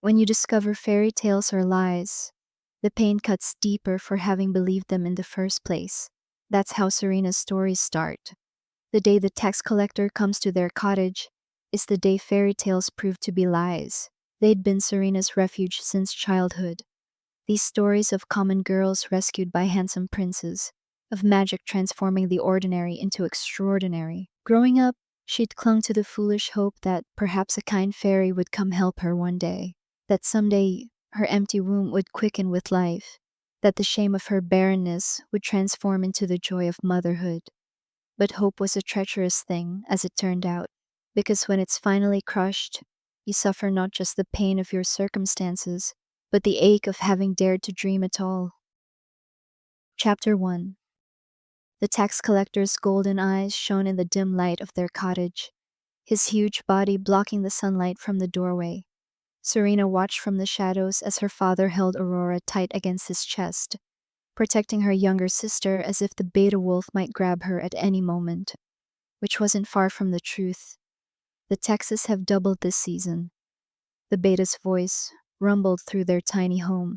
When you discover fairy tales are lies, the pain cuts deeper for having believed them in the first place. That's how Serena's stories start. The day the tax collector comes to their cottage is the day fairy tales prove to be lies. They'd been Serena's refuge since childhood. These stories of common girls rescued by handsome princes, of magic transforming the ordinary into extraordinary. Growing up, she'd clung to the foolish hope that perhaps a kind fairy would come help her one day, that someday her empty womb would quicken with life, that the shame of her barrenness would transform into the joy of motherhood. But hope was a treacherous thing, as it turned out, because when it's finally crushed, you suffer not just the pain of your circumstances, but the ache of having dared to dream at all. Chapter 1. The tax collector's golden eyes shone in the dim light of their cottage, his huge body blocking the sunlight from the doorway. Serena watched from the shadows as her father held Aurora tight against his chest, protecting her younger sister as if the beta wolf might grab her at any moment, which wasn't far from the truth. The taxes have doubled this season. The beta's voice rumbled through their tiny home.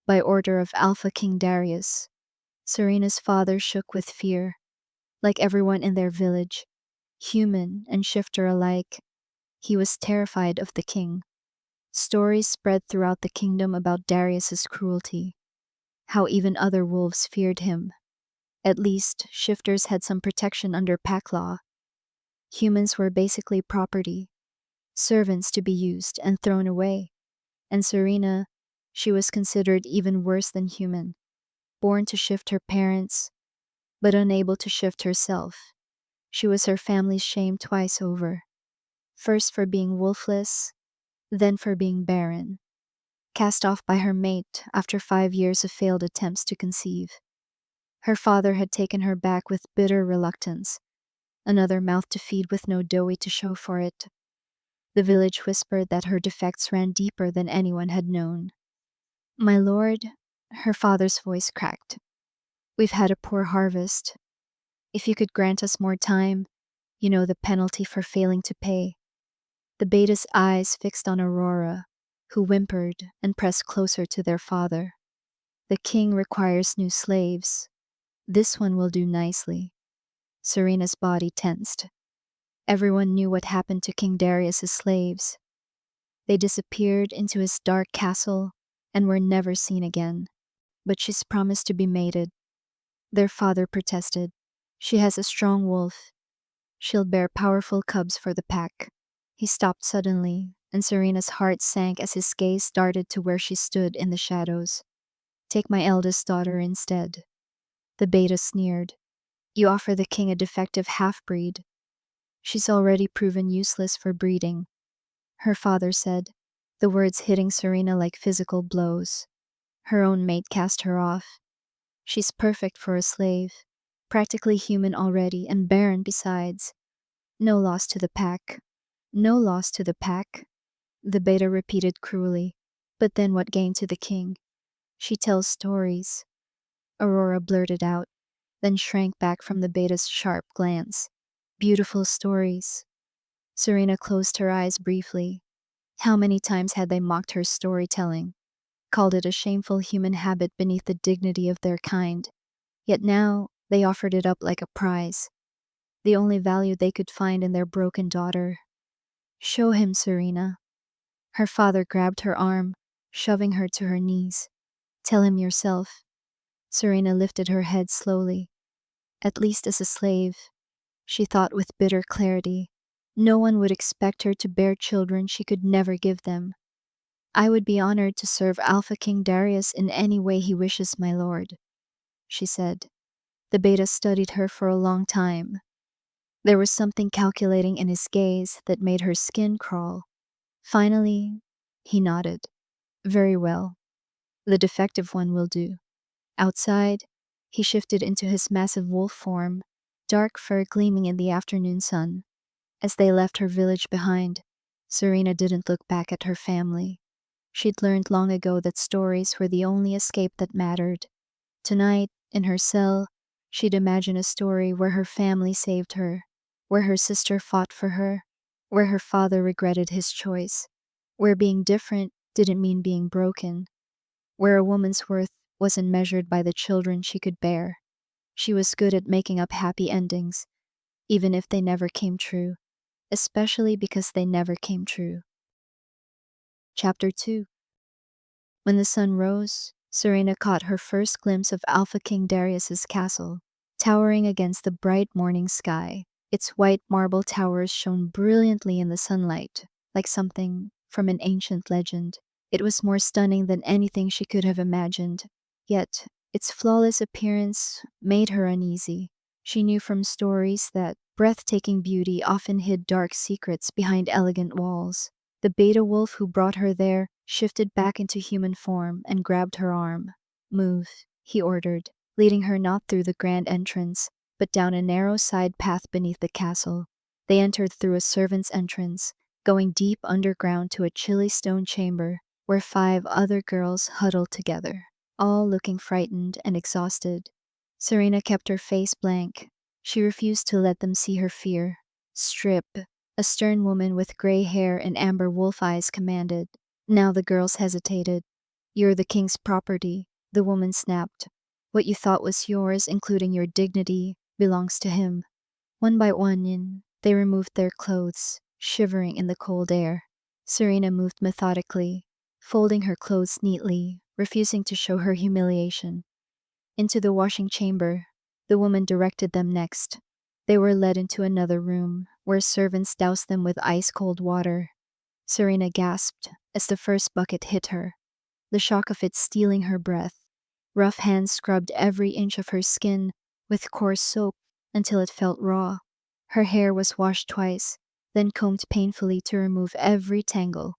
By order of Alpha King Darius. Serena's father shook with fear, like everyone in their village, human and shifter alike. He was terrified of the king. Stories spread throughout the kingdom about Darius's cruelty, how even other wolves feared him. At least, shifters had some protection under pack law. Humans were basically property, servants to be used and thrown away. And Serena, she was considered even worse than human, born to shift her parents, but unable to shift herself. She was her family's shame twice over, first for being wolfless, then for being barren, cast off by her mate after 5 years of failed attempts to conceive. Her father had taken her back with bitter reluctance, another mouth to feed with no doughy to show for it. The village whispered that her defects ran deeper than anyone had known. "My lord," her father's voice cracked. "We've had a poor harvest. If you could grant us more time, you know the penalty for failing to pay." The beta's eyes fixed on Aurora, who whimpered and pressed closer to their father. "The king requires new slaves. This one will do nicely." Serena's body tensed. Everyone knew what happened to King Darius's slaves. They disappeared into his dark castle and were never seen again. But she's promised to be mated. Their father protested. "She has a strong wolf. She'll bear powerful cubs for the pack." He stopped suddenly, and Serena's heart sank as his gaze darted to where she stood in the shadows. "Take my eldest daughter instead." The beta sneered. "You offer the king a defective half-breed. She's already proven useless for breeding," her father said, the words hitting Serena like physical blows. Her own mate cast her off. "She's perfect for a slave, practically human already and barren besides. No loss to the pack. No loss to the pack," the beta repeated cruelly. "But then what gain to the king? She tells stories," Aurora blurted out, then shrank back from the beta's sharp glance. "Beautiful stories." Serena closed her eyes briefly. How many times had they mocked her storytelling, called it a shameful human habit beneath the dignity of their kind? Yet now they offered it up like a prize, the only value they could find in their broken daughter. "Show him, Serena." Her father grabbed her arm, shoving her to her knees. "Tell him yourself." Serena lifted her head slowly. "At least as a slave," she thought with bitter clarity. "No one would expect her to bear children she could never give them. I would be honored to serve Alpha King Darius in any way he wishes, my lord," she said. The beta studied her for a long time. There was something calculating in his gaze that made her skin crawl. Finally, he nodded. "Very well. The defective one will do." Outside, he shifted into his massive wolf form, dark fur gleaming in the afternoon sun. As they left her village behind, Serena didn't look back at her family. She'd learned long ago that stories were the only escape that mattered. Tonight, in her cell, she'd imagine a story where her family saved her, where her sister fought for her, where her father regretted his choice, where being different didn't mean being broken, where a woman's worth wasn't measured by the children she could bear. She was good at making up happy endings, even if they never came true, especially because they never came true. Chapter 2. When the sun rose, Serena caught her first glimpse of Alpha King Darius's castle, towering against the bright morning sky. Its white marble towers shone brilliantly in the sunlight, like something from an ancient legend. It was more stunning than anything she could have imagined, yet its flawless appearance made her uneasy. She knew from stories that breathtaking beauty often hid dark secrets behind elegant walls. The beta wolf who brought her there shifted back into human form and grabbed her arm. "Move," he ordered, leading her not through the grand entrance, but down a narrow side path beneath the castle. They entered through a servant's entrance, going deep underground to a chilly stone chamber where 5 other girls huddled together, all looking frightened and exhausted. Serena kept her face blank. She refused to let them see her fear. "Strip," a stern woman with gray hair and amber wolf eyes commanded. Now the girls hesitated. "You're the king's property," the woman snapped. "What you thought was yours, including your dignity, belongs to him." One by one, they removed their clothes, shivering in the cold air. Serena moved methodically, folding her clothes neatly, refusing to show her humiliation. Into the washing chamber, the woman directed them next. They were led into another room, where servants doused them with ice-cold water. Serena gasped as the first bucket hit her, the shock of it stealing her breath. Rough hands scrubbed every inch of her skin with coarse soap until it felt raw. Her hair was washed twice, then combed painfully to remove every tangle.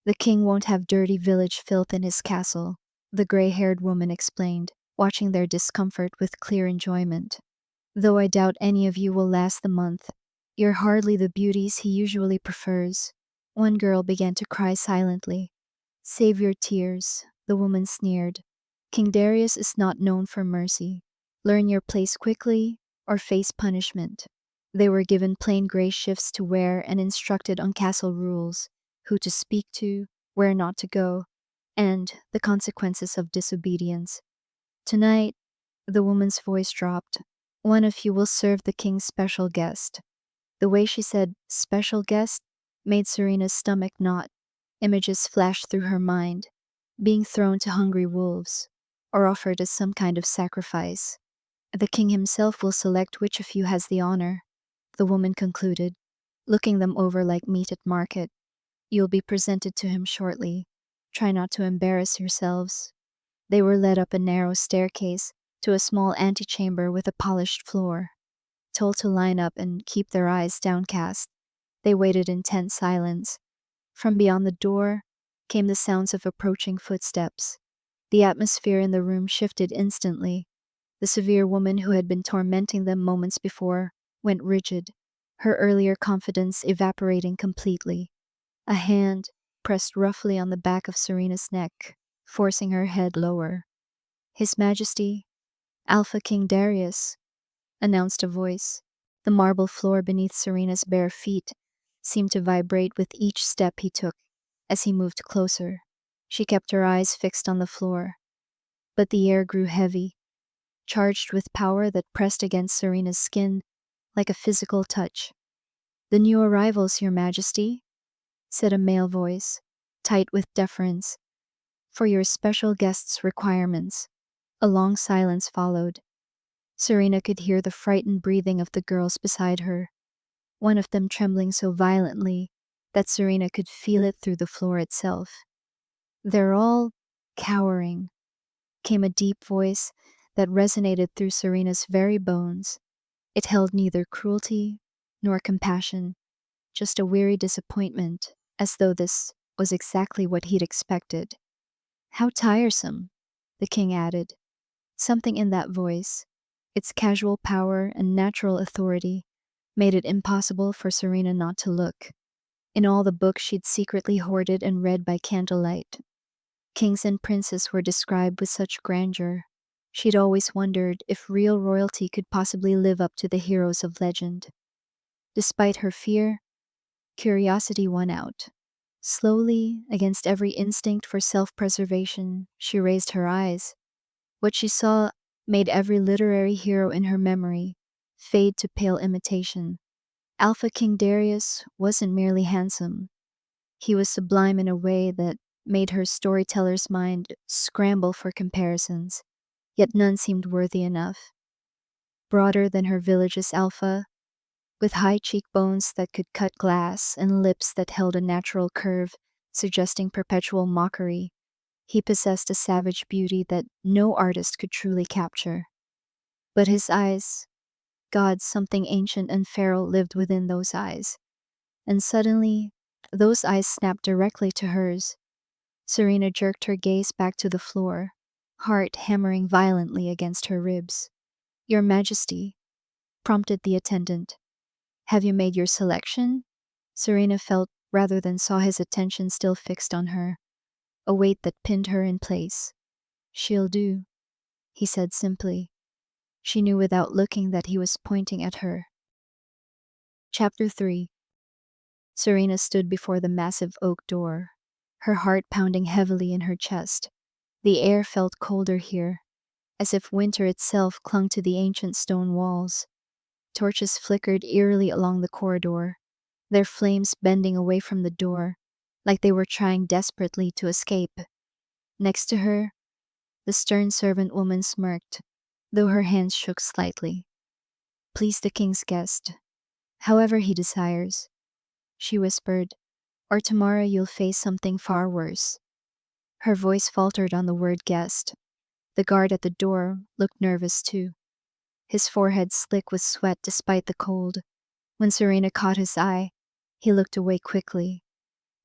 "The king won't have dirty village filth in his castle," the gray-haired woman explained, watching their discomfort with clear enjoyment. "Though I doubt any of you will last the month. You're hardly the beauties he usually prefers." One girl began to cry silently. "Save your tears," the woman sneered. "King Darius is not known for mercy. Learn your place quickly or face punishment." They were given plain gray shifts to wear and instructed on castle rules, who to speak to, where not to go, and the consequences of disobedience. "Tonight," the woman's voice dropped, "one of you will serve the king's special guest." The way she said "special guest" made Serena's stomach knot. Images flashed through her mind, being thrown to hungry wolves, or offered as some kind of sacrifice. "The king himself will select which of you has the honor," the woman concluded, looking them over like meat at market. "You'll be presented to him shortly. Try not to embarrass yourselves." They were led up a narrow staircase to a small antechamber with a polished floor. Told to line up and keep their eyes downcast, they waited in tense silence. From beyond the door came the sounds of approaching footsteps. The atmosphere in the room shifted instantly. The severe woman who had been tormenting them moments before went rigid, her earlier confidence evaporating completely. A hand pressed roughly on the back of Serena's neck, forcing her head lower. "His Majesty, Alpha King Darius," announced a voice. The marble floor beneath Serena's bare feet seemed to vibrate with each step he took as he moved closer. She kept her eyes fixed on the floor, but the air grew heavy, charged with power that pressed against Serena's skin like a physical touch. "The new arrivals, Your Majesty," said a male voice, tight with deference, "for your special guest's requirements." A long silence followed. Serena could hear the frightened breathing of the girls beside her, one of them trembling so violently that Serena could feel it through the floor itself. "They're all cowering," came a deep voice that resonated through Serena's very bones. It held neither cruelty nor compassion, just a weary disappointment, as though this was exactly what he'd expected. "How tiresome," the king added. Something in that voice, its casual power and natural authority, made it impossible for Serena not to look. In all the books she'd secretly hoarded and read by candlelight, kings and princes were described with such grandeur. She'd always wondered if real royalty could possibly live up to the heroes of legend. Despite her fear, curiosity won out. Slowly, against every instinct for self preservation, she raised her eyes. What she saw made every literary hero in her memory fade to pale imitation. Alpha King Darius wasn't merely handsome, he was sublime in a way that made her storyteller's mind scramble for comparisons, yet none seemed worthy enough. Broader than her village's Alpha, with high cheekbones that could cut glass and lips that held a natural curve, suggesting perpetual mockery, he possessed a savage beauty that no artist could truly capture. But his eyes, God, something ancient and feral lived within those eyes. And suddenly, those eyes snapped directly to hers. Serena jerked her gaze back to the floor, heart hammering violently against her ribs. Your Majesty, prompted the attendant. Have you made your selection? Serena felt rather than saw his attention still fixed on her, a weight that pinned her in place. She'll do, he said simply. She knew without looking that he was pointing at her. Chapter 3. Serena stood before the massive oak door, her heart pounding heavily in her chest. The air felt colder here, as if winter itself clung to the ancient stone walls. Torches flickered eerily along the corridor, their flames bending away from the door, like they were trying desperately to escape. Next to her, the stern servant woman smirked, though her hands shook slightly. Please the king's guest, however he desires, she whispered, or tomorrow you'll face something far worse. Her voice faltered on the word guest. The guard at the door looked nervous too, his forehead slick with sweat despite the cold. When Serena caught his eye, he looked away quickly,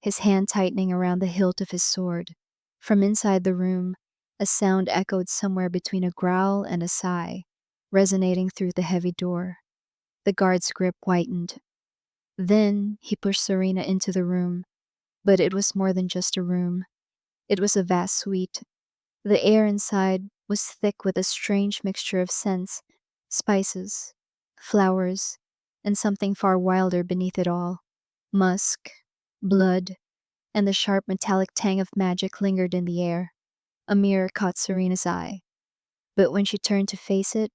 his hand tightening around the hilt of his sword. From inside the room, a sound echoed somewhere between a growl and a sigh, resonating through the heavy door. The guard's grip whitened. Then he pushed Serena into the room, but it was more than just a room. It was a vast suite. The air inside was thick with a strange mixture of scents, spices, flowers, and something far wilder beneath it all. Musk, blood, and the sharp metallic tang of magic lingered in the air. A mirror caught Serena's eye, but when she turned to face it,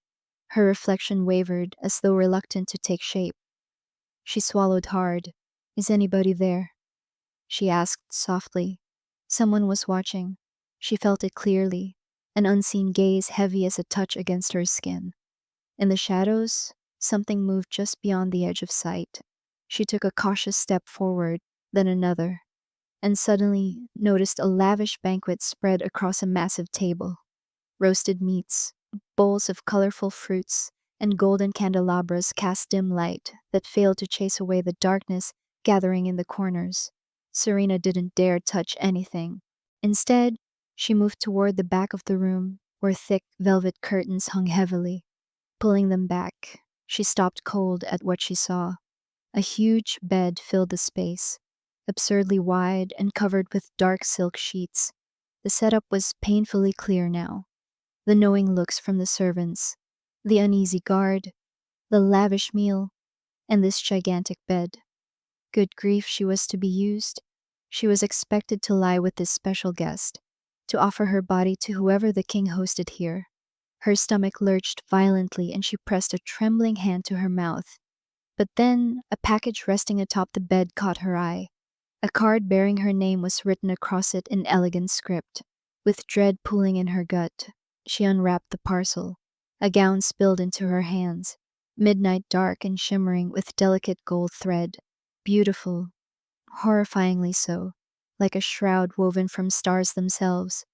her reflection wavered as though reluctant to take shape. She swallowed hard. Is anybody there? She asked softly. Someone was watching. She felt it clearly, an unseen gaze heavy as a touch against her skin. In the shadows, something moved just beyond the edge of sight. She took a cautious step forward, then another, and suddenly noticed a lavish banquet spread across a massive table. Roasted meats, bowls of colorful fruits, and golden candelabras cast dim light that failed to chase away the darkness gathering in the corners. Serena didn't dare touch anything. Instead, she moved toward the back of the room, where thick velvet curtains hung heavily. Pulling them back, she stopped cold at what she saw. A huge bed filled the space, absurdly wide and covered with dark silk sheets. The setup was painfully clear now. The knowing looks from the servants, the uneasy guard, the lavish meal, and this gigantic bed. Good grief, she was to be used. She was expected to lie with this special guest, to offer her body to whoever the king hosted here. Her stomach lurched violently and she pressed a trembling hand to her mouth. But then, a package resting atop the bed caught her eye. A card bearing her name was written across it in elegant script. With dread pulling in her gut, she unwrapped the parcel. A gown spilled into her hands, midnight dark and shimmering with delicate gold thread. Beautiful, horrifyingly so, like a shroud woven from stars themselves.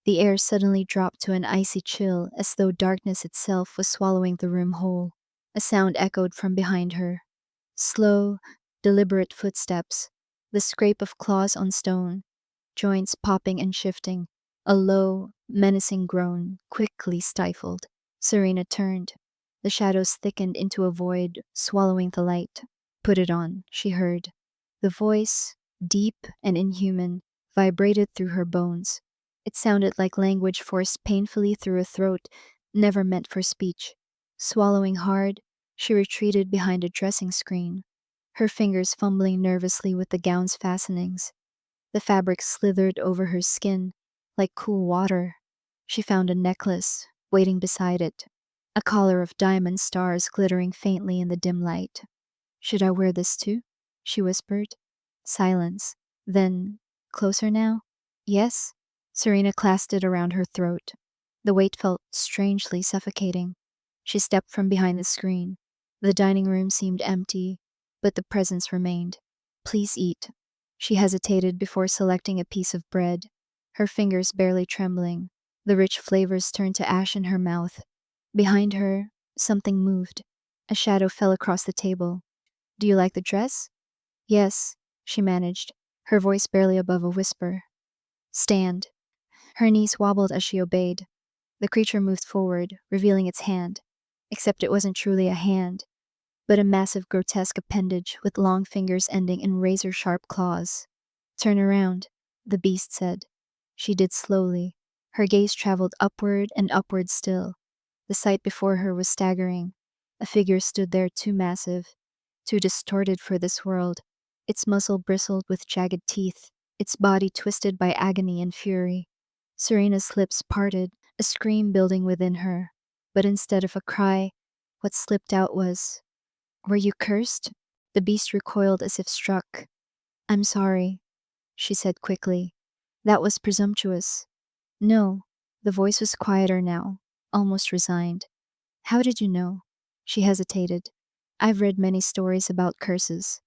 The air suddenly dropped to an icy chill as though darkness itself was swallowing the room whole. A sound echoed from behind her. Slow, deliberate footsteps, the scrape of claws on stone, joints popping and shifting, a low, menacing groan, quickly stifled. Serena turned. The shadows thickened into a void, swallowing the light. Put it on, she heard. The voice, deep and inhuman, vibrated through her bones. It sounded like language forced painfully through a throat never meant for speech. Swallowing hard, she retreated behind a dressing screen, her fingers fumbling nervously with the gown's fastenings. The fabric slithered over her skin like cool water. She found a necklace waiting beside it, a collar of diamond stars glittering faintly in the dim light. Should I wear this too? She whispered. Silence. Then, closer now? Yes? Serena clasped it around her throat. The weight felt strangely suffocating. She stepped from behind the screen. The dining room seemed empty, but the presence remained. Please eat. She hesitated before selecting a piece of bread, her fingers barely trembling. The rich flavors turned to ash in her mouth. Behind her, something moved. A shadow fell across the table. Do you like the dress? Yes, she managed, her voice barely above a whisper. Stand. Her knees wobbled as she obeyed. The creature moved forward, revealing its hand. Except it wasn't truly a hand, but a massive grotesque appendage with long fingers ending in razor-sharp claws. Turn around, the beast said. She did slowly. Her gaze traveled upward and upward still. The sight before her was staggering. A figure stood there too massive, too distorted for this world. Its muzzle bristled with jagged teeth, its body twisted by agony and fury. Serena's lips parted, a scream building within her. But instead of a cry, what slipped out was, Were you cursed? The beast recoiled as if struck. I'm sorry, she said quickly. That was presumptuous. No, the voice was quieter now, almost resigned. How did you know? She hesitated. I've read many stories about curses.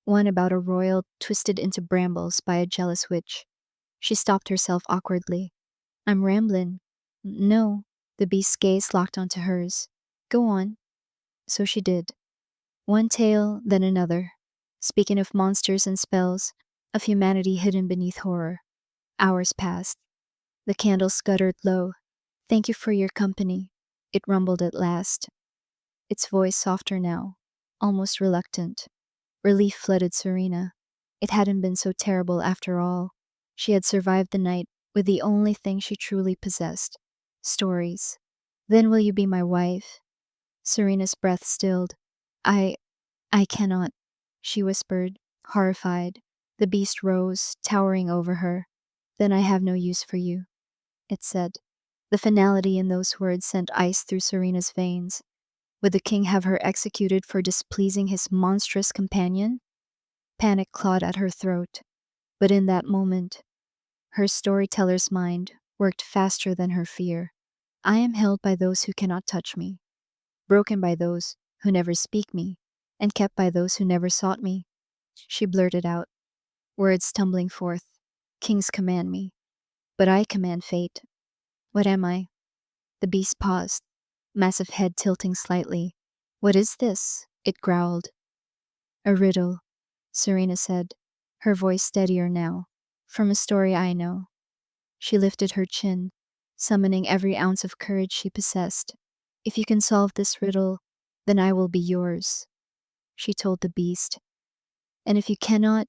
One about a royal twisted into brambles by a jealous witch. She stopped herself awkwardly. I'm ramblin'. No, the beast's gaze locked onto hers. Go on. So she did. One tale, then another. Speaking of monsters and spells, of humanity hidden beneath horror. Hours passed. The candle scuttered low. Thank you for your company, it rumbled at last. Its voice softer now, almost reluctant. Relief flooded Serena. It hadn't been so terrible after all. She had survived the night with the only thing she truly possessed. Stories. Then will you be my wife? Serena's breath stilled. I I cannot, she whispered, horrified. The beast rose, towering over her. Then I have no use for you, it said. The finality in those words sent ice through Serena's veins. Would the king have her executed for displeasing his monstrous companion? Panic clawed at her throat. But in that moment, her storyteller's mind worked faster than her fear. I am held by those who cannot touch me, broken by those who never speak me, and kept by those who never sought me. She blurted out, words tumbling forth. Kings command me, but I command fate. What am I? The beast paused, massive head tilting slightly. What is this? It growled. A riddle, Serena said, her voice steadier now. From a story I know. She lifted her chin, summoning every ounce of courage she possessed. If you can solve this riddle, then I will be yours, she told the beast. And if you cannot,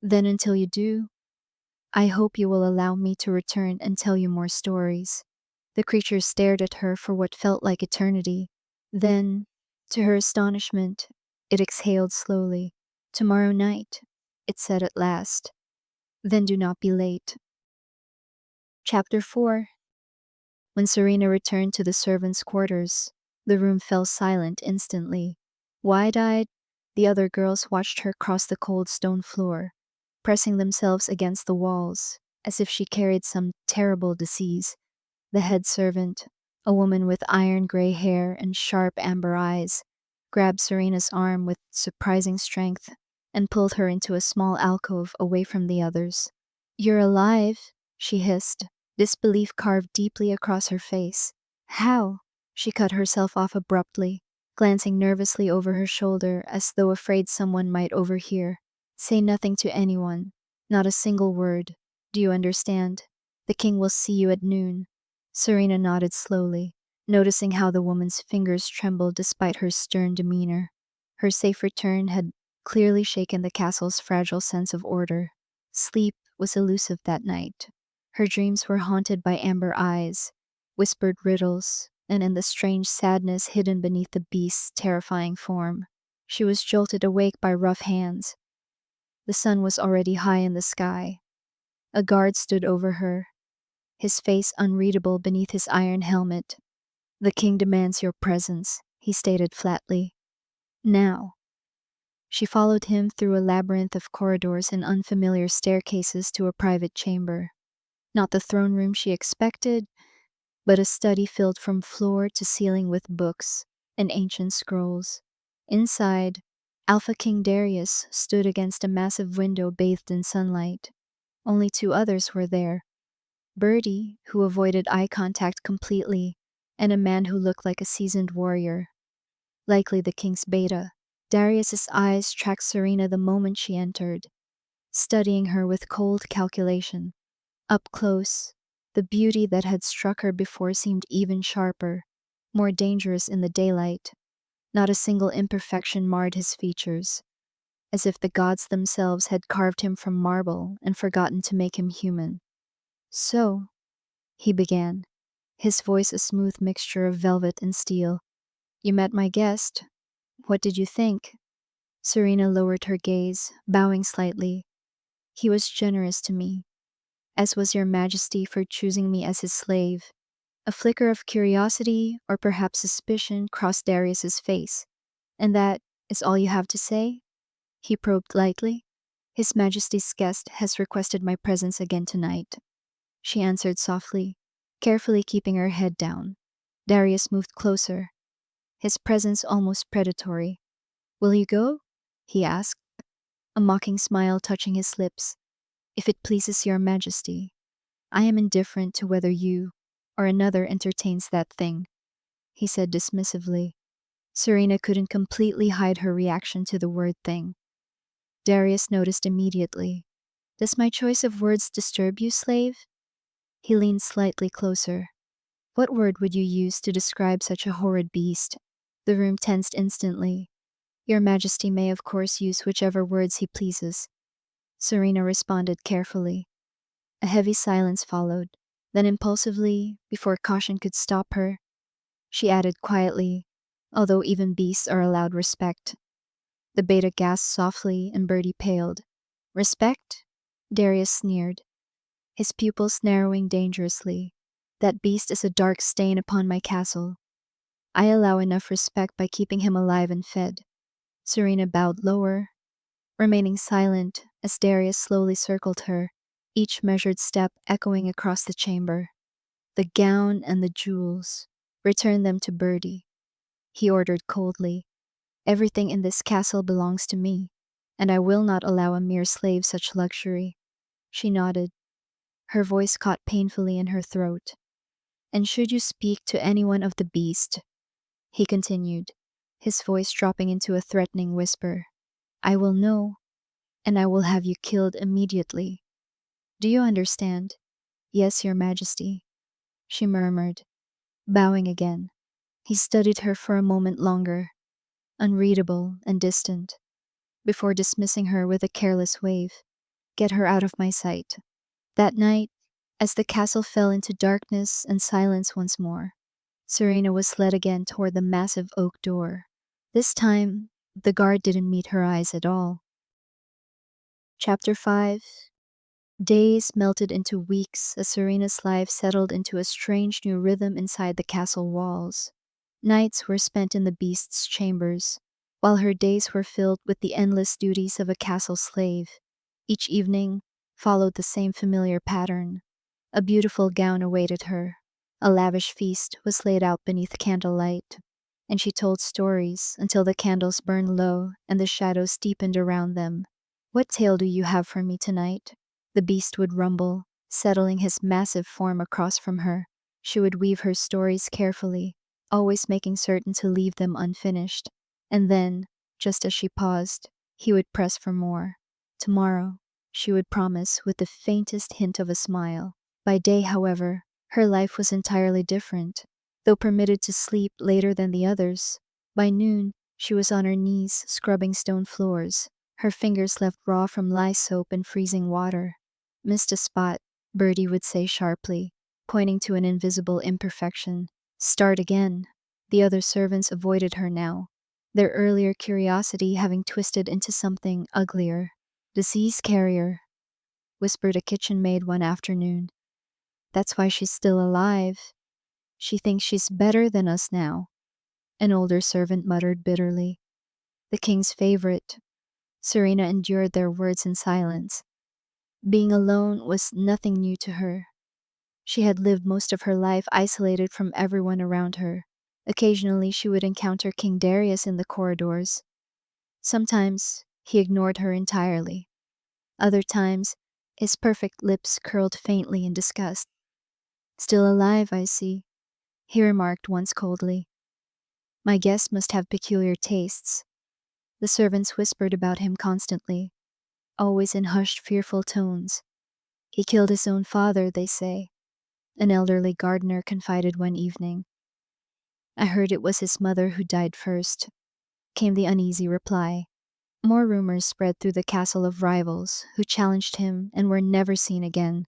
then until you do, I hope you will allow me to return and tell you more stories. The creature stared at her for what felt like eternity. Then, to her astonishment, it exhaled slowly. Tomorrow night, it said at last. Then do not be late. Chapter 4. When Serena returned to the servants' quarters, the room fell silent instantly. Wide-eyed, the other girls watched her cross the cold stone floor, pressing themselves against the walls, as if she carried some terrible disease. The head servant, a woman with iron gray hair and sharp amber eyes, grabbed Serena's arm with surprising strength and pulled her into a small alcove away from the others. You're alive, she hissed, disbelief carved deeply across her face. How? She cut herself off abruptly, glancing nervously over her shoulder as though afraid someone might overhear. Say nothing to anyone, not a single word. Do you understand? The king will see you at noon. Serena nodded slowly, noticing how the woman's fingers trembled despite her stern demeanor. Her safe return had clearly shaken the castle's fragile sense of order. Sleep was elusive that night. Her dreams were haunted by amber eyes, whispered riddles, and in the strange sadness hidden beneath the beast's terrifying form. She was jolted awake by rough hands. The sun was already high in the sky, A guard stood over her, his face unreadable beneath his iron helmet. "The king demands your presence," he stated flatly. "Now." She followed him through a labyrinth of corridors and unfamiliar staircases to a private chamber. Not the throne room she expected, but a study filled from floor to ceiling with books and ancient scrolls. Inside, Alpha King Darius stood against a massive window bathed in sunlight. Only two others were there: Birdie, who avoided eye contact completely, and a man who looked like a seasoned warrior, likely the king's beta. Darius's eyes tracked Serena the moment she entered, studying her with cold calculation. Up close, the beauty that had struck her before seemed even sharper, more dangerous in the daylight. Not a single imperfection marred his features, as if the gods themselves had carved him from marble and forgotten to make him human. "So," he began, his voice a smooth mixture of velvet and steel, "you met my guest. What did you think?" Serena lowered her gaze, bowing slightly. "He was generous to me, as was your majesty for choosing me as his slave." A flicker of curiosity, or perhaps suspicion, crossed Darius's face. "And that is all you have to say?" he probed lightly. "His majesty's guest has requested my presence again tonight," she answered softly, carefully keeping her head down. Darius moved closer, his presence almost predatory. "Will you go?" he asked, a mocking smile touching his lips. "If it pleases your majesty. I am indifferent to whether you or another entertains that thing," he said dismissively. Serena couldn't completely hide her reaction to the word thing. Darius noticed immediately. "Does my choice of words disturb you, slave?" He leaned slightly closer. "What word would you use to describe such a horrid beast?" The room tensed instantly. "Your majesty may of course use whichever words he pleases," Serena responded carefully. A heavy silence followed. Then impulsively, before caution could stop her, she added quietly, although even beasts are allowed respect. The beta gasped softly and Birdie paled. "Respect?" Darius sneered, his pupils narrowing dangerously. "That beast is a dark stain upon my castle. I allow enough respect by keeping him alive and fed." Serena bowed lower, remaining silent as Darius slowly circled her, each measured step echoing across the chamber. "The gown and the jewels. Return them to Birdie," he ordered coldly. "Everything in this castle belongs to me, and I will not allow a mere slave such luxury." She nodded, her voice caught painfully in her throat. "And should you speak to anyone of the beast," he continued, his voice dropping into a threatening whisper, "I will know, and I will have you killed immediately. Do you understand?" "Yes, your majesty," she murmured, bowing again. He studied her for a moment longer, unreadable and distant, before dismissing her with a careless wave. "Get her out of my sight." That night, as the castle fell into darkness and silence once more, Serena was led again toward the massive oak door. This time, the guard didn't meet her eyes at all. Chapter 5. Days melted into weeks as Serena's life settled into a strange new rhythm inside the castle walls. Nights were spent in the beast's chambers, while her days were filled with the endless duties of a castle slave. Each evening followed the same familiar pattern. A beautiful gown awaited her. A lavish feast was laid out beneath candlelight, and she told stories until the candles burned low and the shadows deepened around them. "What tale do you have for me tonight?" The beast would rumble, settling his massive form across from her. She would weave her stories carefully, always making certain to leave them unfinished. And then, just as she paused, he would press for more. "Tomorrow," she would promise with the faintest hint of a smile. By day, however, her life was entirely different. Though permitted to sleep later than the others, by noon she was on her knees scrubbing stone floors, her fingers left raw from lye soap and freezing water. "Missed a spot," Birdie would say sharply, pointing to an invisible imperfection. "Start again." The other servants avoided her now, their earlier curiosity having twisted into something uglier. "Disease carrier," whispered a kitchen maid one afternoon. That's why she's still alive. She thinks she's better than us now, an older servant muttered bitterly. The king's favorite. Serena endured their words in silence. Being alone was nothing new to her. She had lived most of her life isolated from everyone around her. Occasionally, she would encounter King Darius in the corridors. Sometimes, he ignored her entirely. Other times, his perfect lips curled faintly in disgust. Still alive, I see, he remarked once coldly. My guest must have peculiar tastes. The servants whispered about him constantly, always in hushed, fearful tones. He killed his own father, they say, an elderly gardener confided one evening. I heard it was his mother who died first, came the uneasy reply. More rumors spread through the castle of rivals who challenged him and were never seen again,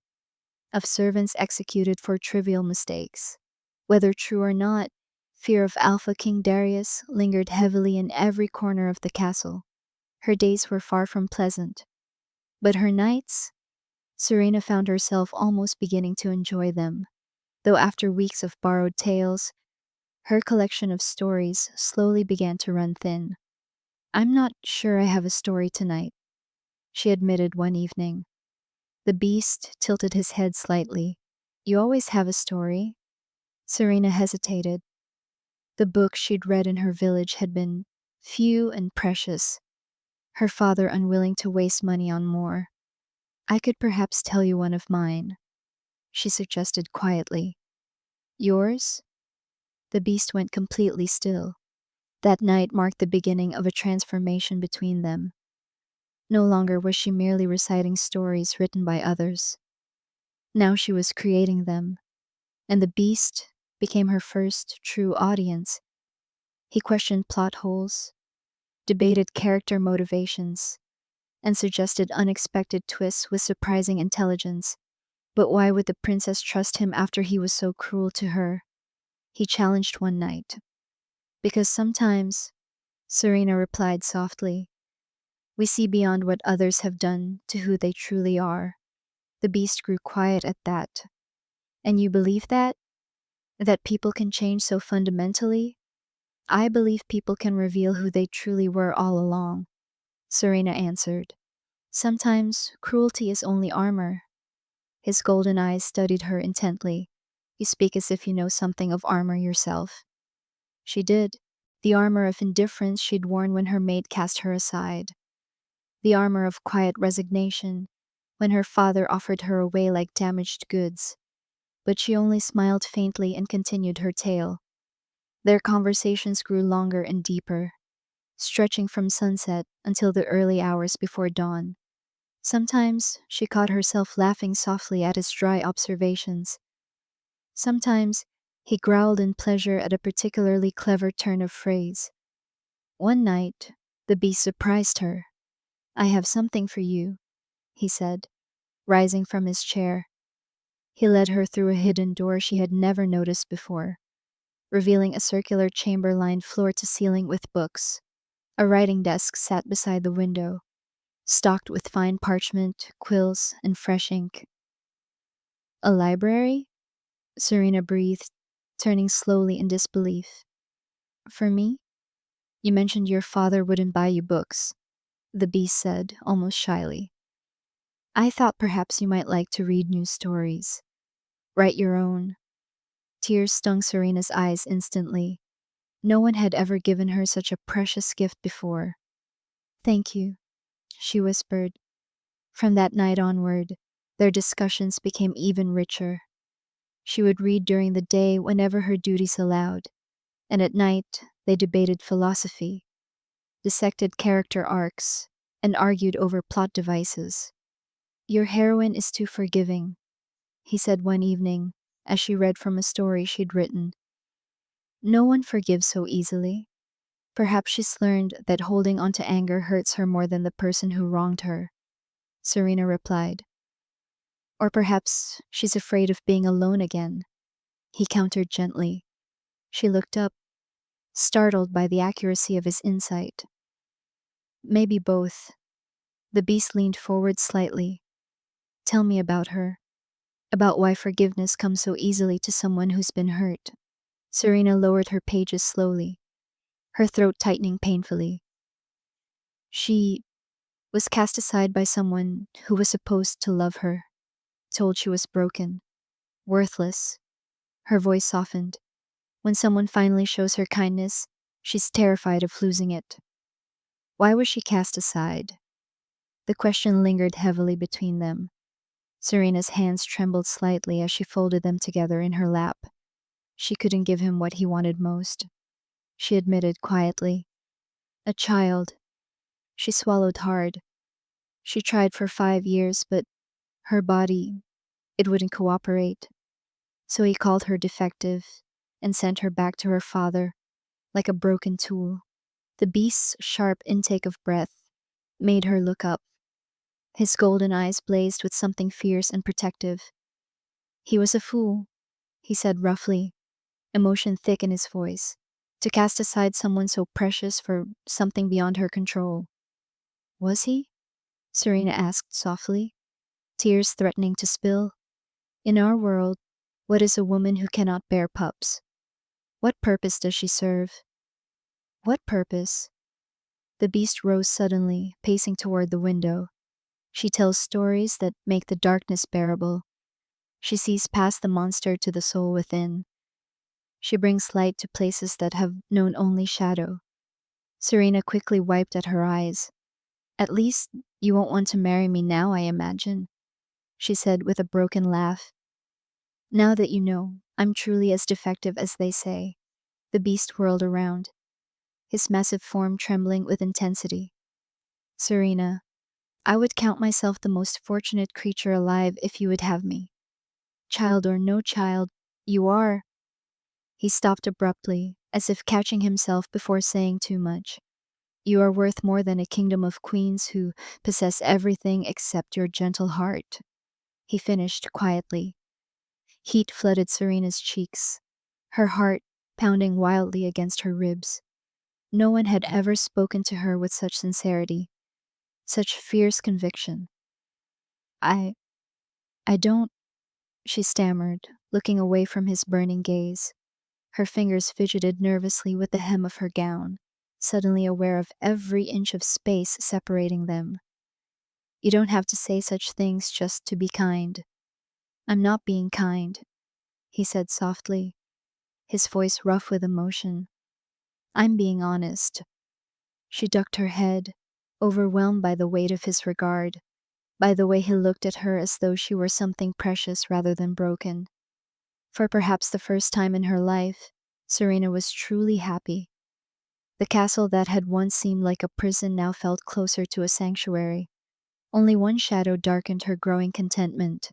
of servants executed for trivial mistakes. Whether true or not, fear of Alpha King Darius lingered heavily in every corner of the castle. Her days were far from pleasant, but her nights, Serena found herself almost beginning to enjoy them, though after weeks of borrowed tales, her collection of stories slowly began to run thin. I'm not sure I have a story tonight, she admitted one evening. The beast tilted his head slightly. You always have a story. Serena hesitated. The books she'd read in her village had been few and precious, her father unwilling to waste money on more. I could perhaps tell you one of mine, she suggested quietly. Yours? The beast went completely still. That night marked the beginning of a transformation between them. No longer was she merely reciting stories written by others. Now she was creating them, and the beast became her first true audience. He questioned plot holes, debated character motivations, and suggested unexpected twists with surprising intelligence. But why would the princess trust him after he was so cruel to her? He challenged one night. Because sometimes, Serena replied softly, we see beyond what others have done to who they truly are. The beast grew quiet at that. And you believe that? That people can change so fundamentally? I believe people can reveal who they truly were all along, Serena answered. Sometimes cruelty is only armor. His golden eyes studied her intently. You speak as if you know something of armor yourself. She did. The armor of indifference she'd worn when her maid cast her aside. The armor of quiet resignation when her father offered her away like damaged goods. But she only smiled faintly and continued her tale. Their conversations grew longer and deeper, stretching from sunset until the early hours before dawn. Sometimes she caught herself laughing softly at his dry observations. Sometimes he growled in pleasure at a particularly clever turn of phrase. One night, the beast surprised her. I have something for you, he said, rising from his chair. He led her through a hidden door she had never noticed before, revealing a circular chamber lined floor to ceiling with books. A writing desk sat beside the window, stocked with fine parchment, quills, and fresh ink. A library? Serena breathed, turning slowly in disbelief. For me? You mentioned your father wouldn't buy you books, the beast said, almost shyly. I thought perhaps you might like to read new stories. Write your own. Tears stung Serena's eyes instantly. No one had ever given her such a precious gift before. Thank you, she whispered. From that night onward, their discussions became even richer. She would read during the day whenever her duties allowed, and at night they debated philosophy, dissected character arcs, and argued over plot devices. Your heroine is too forgiving, he said one evening as she read from a story she'd written. No one forgives so easily. Perhaps she's learned that holding on to anger hurts her more than the person who wronged her, Serena replied. Or perhaps she's afraid of being alone again, he countered gently. She looked up, startled by the accuracy of his insight. Maybe both. The beast leaned forward slightly. Tell me about her. About why forgiveness comes so easily to someone who's been hurt. Serena lowered her pages slowly, her throat tightening painfully. She was cast aside by someone who was supposed to love her, told she was broken, worthless. Her voice softened. When someone finally shows her kindness, she's terrified of losing it. Why was she cast aside? The question lingered heavily between them. Serena's hands trembled slightly as she folded them together in her lap. She couldn't give him what he wanted most. She admitted quietly. A child. She swallowed hard. She tried for 5 years, but her body, it wouldn't cooperate. So he called her defective and sent her back to her father like a broken tool. The beast's sharp intake of breath made her look up. His golden eyes blazed with something fierce and protective. He was a fool, he said roughly, emotion thick in his voice, to cast aside someone so precious for something beyond her control. Was he? Serena asked softly, tears threatening to spill. In our world, what is a woman who cannot bear pups? What purpose does she serve? What purpose? The beast rose suddenly, pacing toward the window. She tells stories that make the darkness bearable. She sees past the monster to the soul within. She brings light to places that have known only shadow. Serena quickly wiped at her eyes. At least you won't want to marry me now, I imagine, she said with a broken laugh. Now that you know, I'm truly as defective as they say. The beast whirled around, his massive form trembling with intensity. Serena, I would count myself the most fortunate creature alive if you would have me. Child or no child, you are. He stopped abruptly, as if catching himself before saying too much. You are worth more than a kingdom of queens who possess everything except your gentle heart. He finished quietly. Heat flooded Serena's cheeks, her heart pounding wildly against her ribs. No one had ever spoken to her with such sincerity, such fierce conviction. I I don't, she stammered, looking away from his burning gaze. Her fingers fidgeted nervously with the hem of her gown, suddenly aware of every inch of space separating them. You don't have to say such things just to be kind. I'm not being kind, he said softly, his voice rough with emotion. I'm being honest. She ducked her head, overwhelmed by the weight of his regard, by the way he looked at her as though she were something precious rather than broken. For perhaps the first time in her life, Serena was truly happy. The castle that had once seemed like a prison now felt closer to a sanctuary. Only one shadow darkened her growing contentment.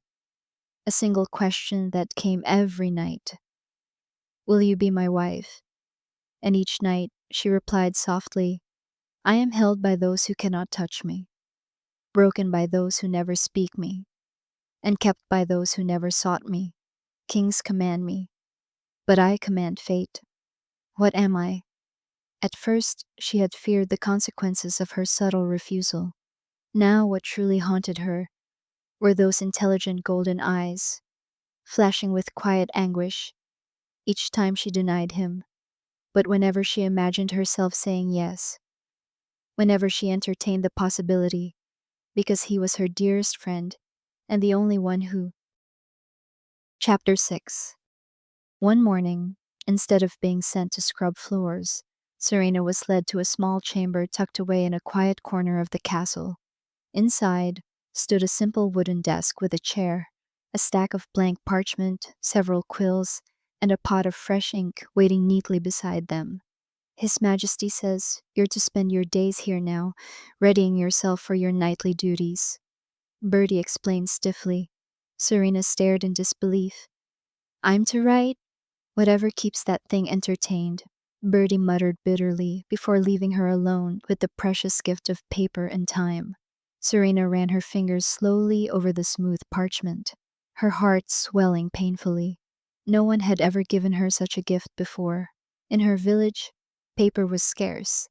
A single question that came every night. Will you be my wife? And each night she replied softly, I am held by those who cannot touch me, broken by those who never speak me, and kept by those who never sought me. Kings command me, but I command fate. What am I? At first, she had feared the consequences of her subtle refusal. Now, what truly haunted her were those intelligent golden eyes, flashing with quiet anguish each time she denied him. But whenever she imagined herself saying yes, whenever she entertained the possibility, because he was her dearest friend and the only one who. Chapter 6. One morning, instead of being sent to scrub floors, Serena was led to a small chamber tucked away in a quiet corner of the castle. Inside stood a simple wooden desk with a chair, a stack of blank parchment, several quills, and a pot of fresh ink waiting neatly beside them. His Majesty says you're to spend your days here now, readying yourself for your nightly duties, Bertie explained stiffly. Serena stared in disbelief. I'm to write? Whatever keeps that thing entertained, Bertie muttered bitterly before leaving her alone with the precious gift of paper and time. Serena ran her fingers slowly over the smooth parchment, her heart swelling painfully. No one had ever given her such a gift before. In her village, paper was scarce,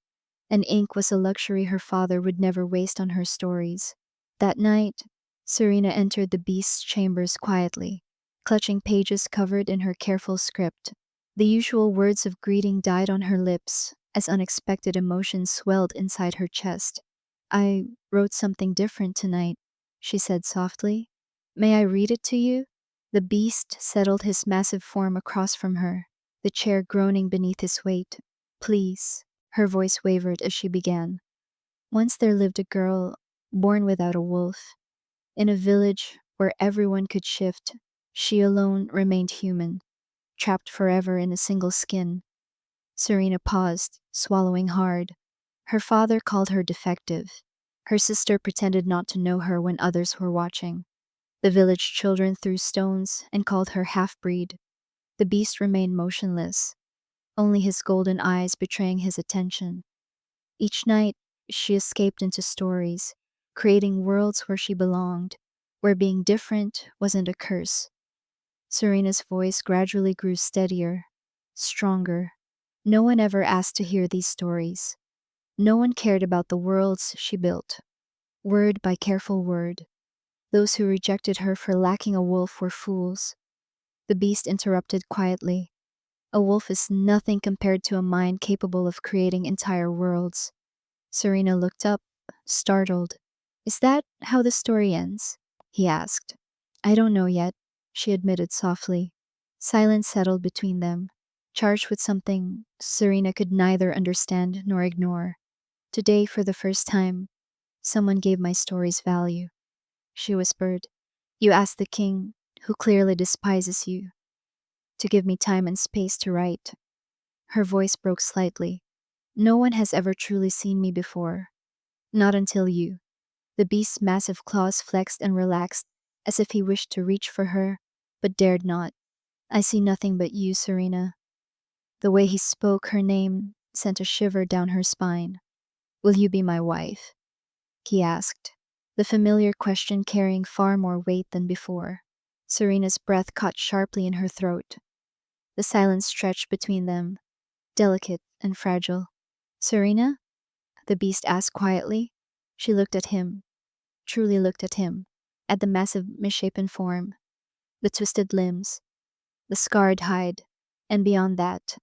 and ink was a luxury her father would never waste on her stories. That night, Serena entered the beast's chambers quietly, clutching pages covered in her careful script. The usual words of greeting died on her lips as unexpected emotions swelled inside her chest. I wrote something different tonight, she said softly. May I read it to you? The beast settled his massive form across from her, the chair groaning beneath his weight. Please, her voice wavered as she began. Once there lived a girl born without a wolf. In a village where everyone could shift, she alone remained human, trapped forever in a single skin. Serena paused, swallowing hard. Her father called her defective. Her sister pretended not to know her when others were watching. The village children threw stones and called her half-breed. The beast remained motionless, only his golden eyes betraying his attention. Each night, she escaped into stories, creating worlds where she belonged, where being different wasn't a curse. Serena's voice gradually grew steadier, stronger. No one ever asked to hear these stories. No one cared about the worlds she built, word by careful word. Those who rejected her for lacking a wolf were fools. The beast interrupted quietly. A wolf is nothing compared to a mind capable of creating entire worlds. Serena looked up, startled. Is that how the story ends? He asked. I don't know yet, she admitted softly. Silence settled between them, charged with something Serena could neither understand nor ignore. Today, for the first time, someone gave my stories value, she whispered. You asked the king, who clearly despises you, to give me time and space to write. Her voice broke slightly. No one has ever truly seen me before. Not until you. The beast's massive claws flexed and relaxed, as if he wished to reach for her, but dared not. I see nothing but you, Serena. The way he spoke her name sent a shiver down her spine. Will you be my wife? He asked, the familiar question carrying far more weight than before. Serena's breath caught sharply in her throat. The silence stretched between them, delicate and fragile. Serena? The beast asked quietly. She looked at him, truly looked at him, at the massive misshapen form, the twisted limbs, the scarred hide, and beyond that,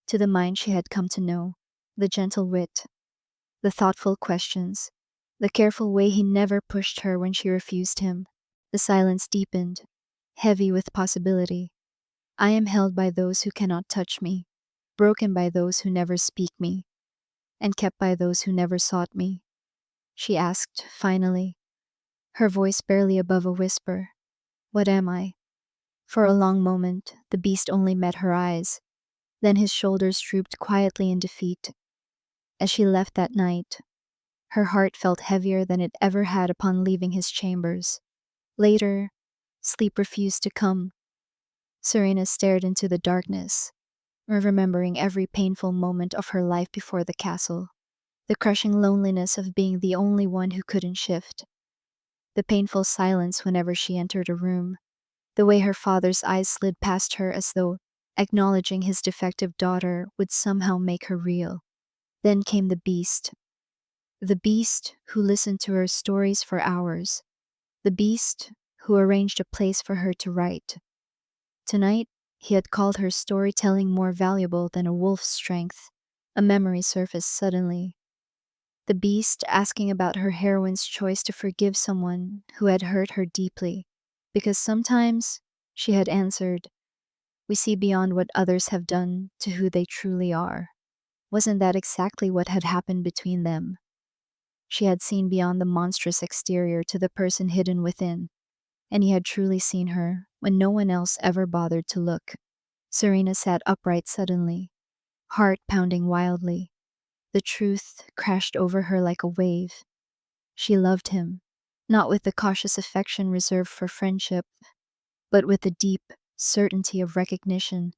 to the mind she had come to know, the gentle wit, the thoughtful questions, the careful way he never pushed her when she refused him. The silence deepened, heavy with possibility. I am held by those who cannot touch me, broken by those who never speak me, and kept by those who never sought me, she asked finally, her voice barely above a whisper. What am I? For a long moment, the beast only met her eyes. Then his shoulders drooped quietly in defeat. As she left that night, her heart felt heavier than it ever had upon leaving his chambers. Later, sleep refused to come. Serena stared into the darkness, remembering every painful moment of her life before the castle, the crushing loneliness of being the only one who couldn't shift, the painful silence whenever she entered a room, the way her father's eyes slid past her as though acknowledging his defective daughter would somehow make her real. Then came the beast who listened to her stories for hours, the beast who arranged a place for her to write. Tonight, he had called her storytelling more valuable than a wolf's strength. A memory surfaced suddenly. The beast asking about her heroine's choice to forgive someone who had hurt her deeply. Because sometimes, she had answered, we see beyond what others have done to who they truly are. Wasn't that exactly what had happened between them? She had seen beyond the monstrous exterior to the person hidden within, and he had truly seen her when no one else ever bothered to look. Serena sat upright suddenly, heart pounding wildly. The truth crashed over her like a wave. She loved him, not with the cautious affection reserved for friendship, but with the deep certainty of recognition,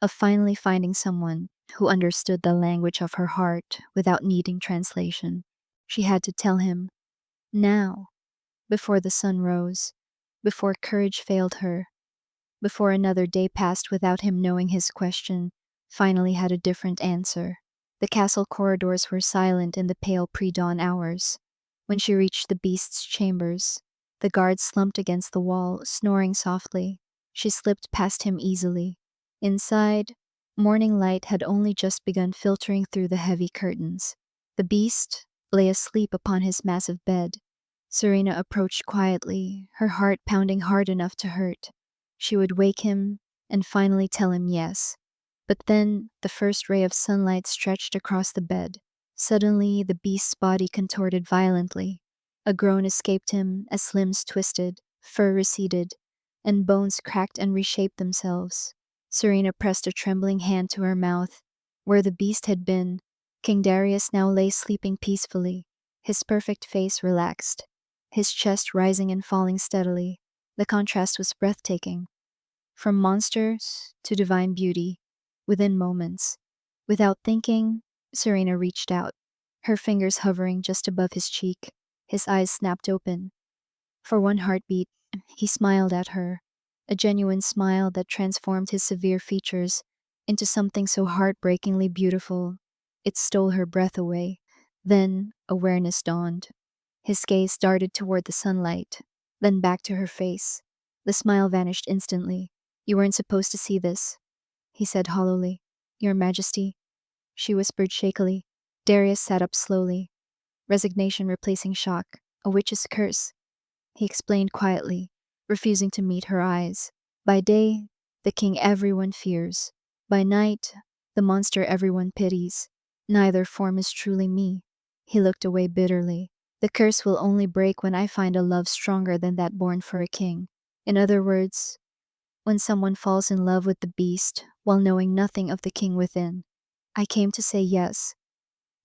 of finally finding someone who understood the language of her heart without needing translation. She had to tell him, now, before the sun rose, before courage failed her, before another day passed without him knowing his question finally had a different answer. The castle corridors were silent in the pale pre-dawn hours. When she reached the beast's chambers, The guard slumped against the wall, snoring softly. She slipped past him easily. Inside, morning light had only just begun filtering through the heavy curtains. The beast lay asleep upon his massive bed. Serena approached quietly, her heart pounding hard enough to hurt. She would wake him and finally tell him yes. But then the first ray of sunlight stretched across the bed. Suddenly, the beast's body contorted violently. A groan escaped him as limbs twisted, fur receded, and bones cracked and reshaped themselves. Serena pressed a trembling hand to her mouth. Where the beast had been, King Darius now lay sleeping peacefully, his perfect face relaxed, his chest rising and falling steadily. The contrast was breathtaking. From monsters to divine beauty, within moments. Without thinking, Serena reached out, her fingers hovering just above his cheek. His eyes snapped open. For one heartbeat, he smiled at her, a genuine smile that transformed his severe features into something so heartbreakingly beautiful. It stole her breath away. Then awareness dawned. His gaze darted toward the sunlight, then back to her face. The smile vanished instantly. You weren't supposed to see this, he said hollowly. Your Majesty, she whispered shakily. Darius sat up slowly, resignation replacing shock. A witch's curse, he explained quietly, refusing to meet her eyes. By day, the king everyone fears. By night, the monster everyone pities. Neither form is truly me. He looked away bitterly. The curse will only break when I find a love stronger than that born for a king. In other words, when someone falls in love with the beast while knowing nothing of the king within. I came to say yes,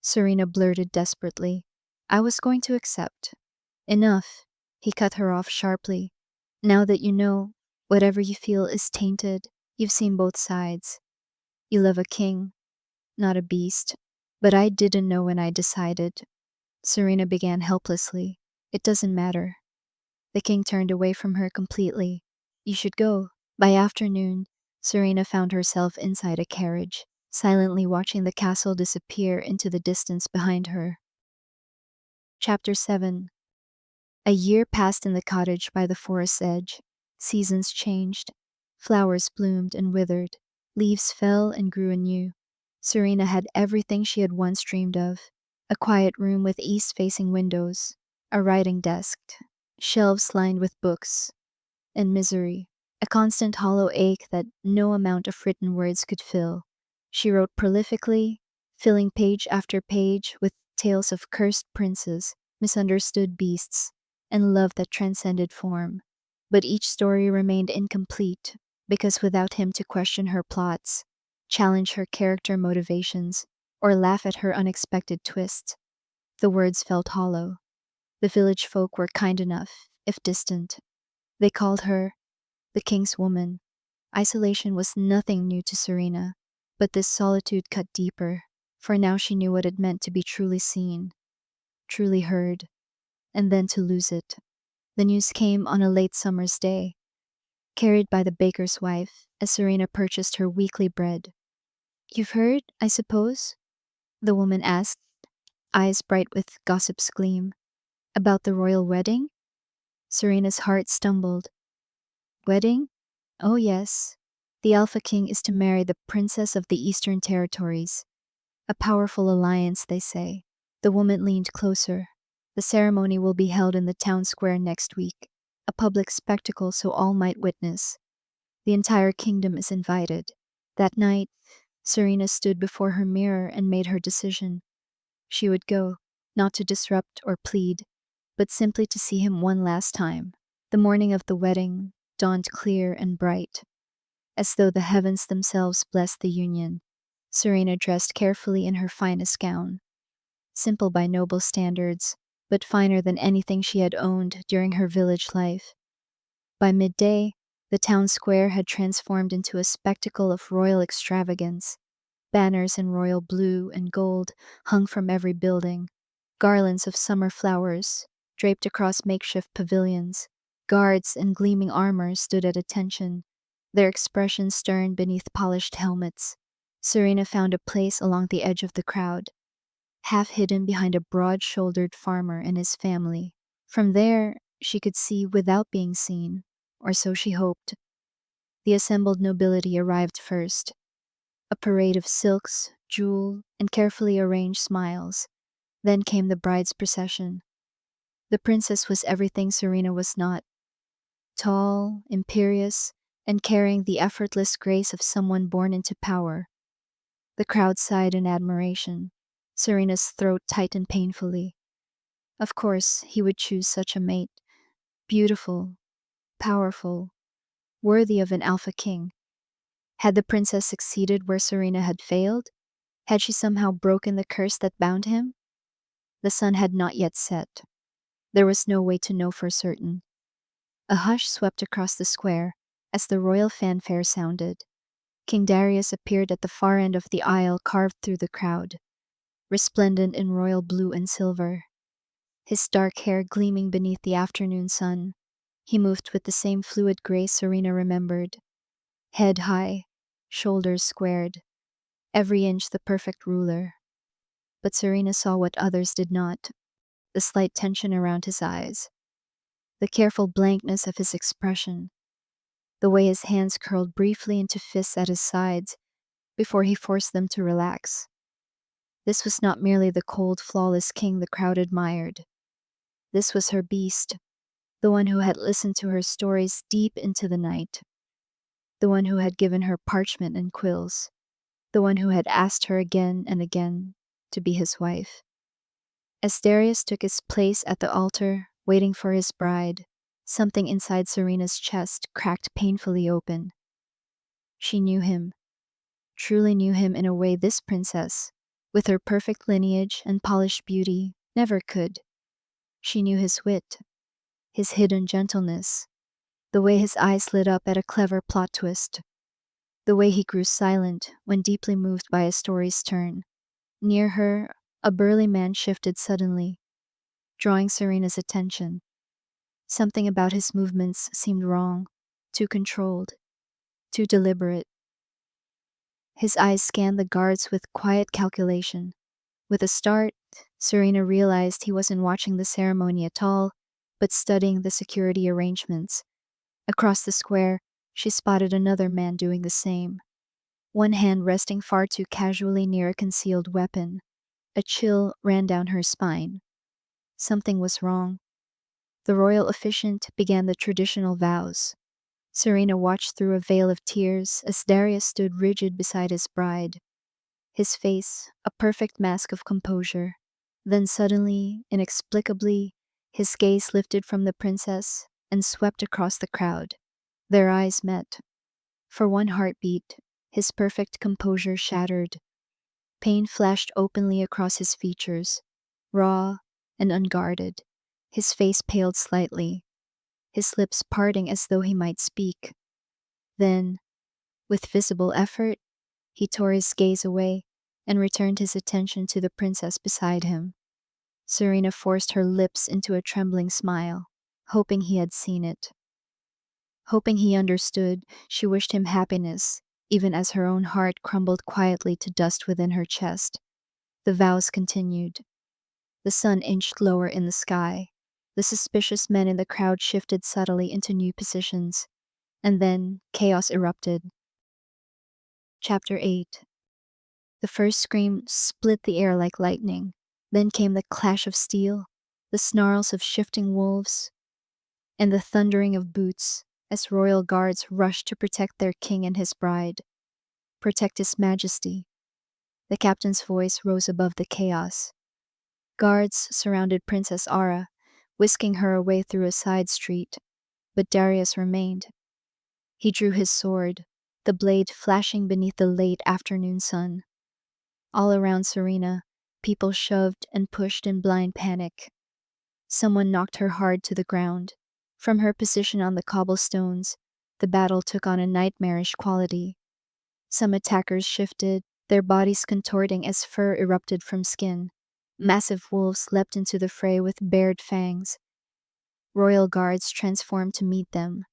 Serena blurted desperately. I was going to accept. Enough, he cut her off sharply. Now that you know, whatever you feel is tainted, you've seen both sides. You love a king, not a beast. But I didn't know when I decided. Serena began helplessly. It doesn't matter. The king turned away from her completely. You should go. By afternoon, Serena found herself inside a carriage, silently watching the castle disappear into the distance behind her. Chapter 7. A year passed in the cottage by the forest's edge. Seasons changed. Flowers bloomed and withered. Leaves fell and grew anew. Serena had everything she had once dreamed of. A quiet room with east-facing windows, a writing desk, shelves lined with books, and misery, a constant hollow ache that no amount of written words could fill. She wrote prolifically, filling page after page with tales of cursed princes, misunderstood beasts, and love that transcended form. But each story remained incomplete because without him to question her plots, challenge her character motivations, or laugh at her unexpected twists, the words felt hollow. The village folk were kind enough, if distant. They called her the king's woman. Isolation was nothing new to Serena, but this solitude cut deeper, for now she knew what it meant to be truly seen, truly heard, and then to lose it. The news came on a late summer's day, carried by the baker's wife as Serena purchased her weekly bread. You've heard, I suppose? The woman asked, eyes bright with gossip's gleam. About the royal wedding? Serena's heart stumbled. Wedding? Oh, yes. The Alpha King is to marry the Princess of the Eastern Territories. A powerful alliance, they say. The woman leaned closer. The ceremony will be held in the town square next week, a public spectacle so all might witness. The entire kingdom is invited. That night, Serena stood before her mirror and made her decision. She would go, not to disrupt or plead, but simply to see him one last time. The morning of the wedding dawned clear and bright, as though the heavens themselves blessed the union. Serena dressed carefully in her finest gown, simple by noble standards, but finer than anything she had owned during her village life. By midday, the town square had transformed into a spectacle of royal extravagance. Banners in royal blue and gold hung from every building. Garlands of summer flowers draped across makeshift pavilions. Guards in gleaming armor stood at attention, their expressions stern beneath polished helmets. Serena found a place along the edge of the crowd, half hidden behind a broad-shouldered farmer and his family. From there, she could see without being seen, or so she hoped. The assembled nobility arrived first, a parade of silks, jewel, and carefully arranged smiles. Then came the bride's procession. The princess was everything Serena was not: tall, imperious, and carrying the effortless grace of someone born into power. The crowd sighed in admiration. Serena's throat tightened painfully. Of course, he would choose such a mate. Beautiful, powerful, worthy of an alpha king. Had the princess succeeded where Serena had failed? Had she somehow broken the curse that bound him? The sun had not yet set. There was no way to know for certain. A hush swept across the square as the royal fanfare sounded. King Darius appeared at the far end of the aisle, carved through the crowd, resplendent in royal blue and silver, his dark hair gleaming beneath the afternoon sun. He moved with the same fluid grace Serena remembered, head high, shoulders squared, every inch the perfect ruler. But Serena saw what others did not: the slight tension around his eyes, the careful blankness of his expression, the way his hands curled briefly into fists at his sides before he forced them to relax. This was not merely the cold, flawless king the crowd admired. This was her beast, the one who had listened to her stories deep into the night, the one who had given her parchment and quills, the one who had asked her again and again to be his wife. As Darius took his place at the altar, waiting for his bride, something inside Serena's chest cracked painfully open. She knew him, truly knew him in a way this princess, with her perfect lineage and polished beauty, never could. She knew his wit, his hidden gentleness, the way his eyes lit up at a clever plot twist, the way he grew silent when deeply moved by a story's turn. Near her, a burly man shifted suddenly, drawing Serena's attention. Something about his movements seemed wrong, too controlled, too deliberate. His eyes scanned the guards with quiet calculation. With a start, Serena realized he wasn't watching the ceremony at all, but studying the security arrangements. Across the square, she spotted another man doing the same, one hand resting far too casually near a concealed weapon. A chill ran down her spine. Something was wrong. The royal officiant began the traditional vows. Serena watched through a veil of tears as Darius stood rigid beside his bride, his face a perfect mask of composure. Then suddenly, inexplicably, his gaze lifted from the princess and swept across the crowd. Their eyes met. For one heartbeat, his perfect composure shattered. Pain flashed openly across his features, raw and unguarded. His face paled slightly, his lips parting as though he might speak. Then, with visible effort, he tore his gaze away and returned his attention to the princess beside him. Serena forced her lips into a trembling smile, hoping he had seen it. Hoping he understood, she wished him happiness, even as her own heart crumbled quietly to dust within her chest. The vows continued. The sun inched lower in the sky. The suspicious men in the crowd shifted subtly into new positions. And then chaos erupted. Chapter 8. The first scream split the air like lightning. Then came the clash of steel, the snarls of shifting wolves, and the thundering of boots as royal guards rushed to protect their king and his bride. Protect his majesty. The captain's voice rose above the chaos. Guards surrounded Princess Ara, whisking her away through a side street, but Darius remained. He drew his sword, the blade flashing beneath the late afternoon sun. All around Serena, people shoved and pushed in blind panic. Someone knocked her hard to the ground. From her position on the cobblestones, the battle took on a nightmarish quality. Some attackers shifted, their bodies contorting as fur erupted from skin. Massive wolves leapt into the fray with bared fangs. Royal guards transformed to meet them.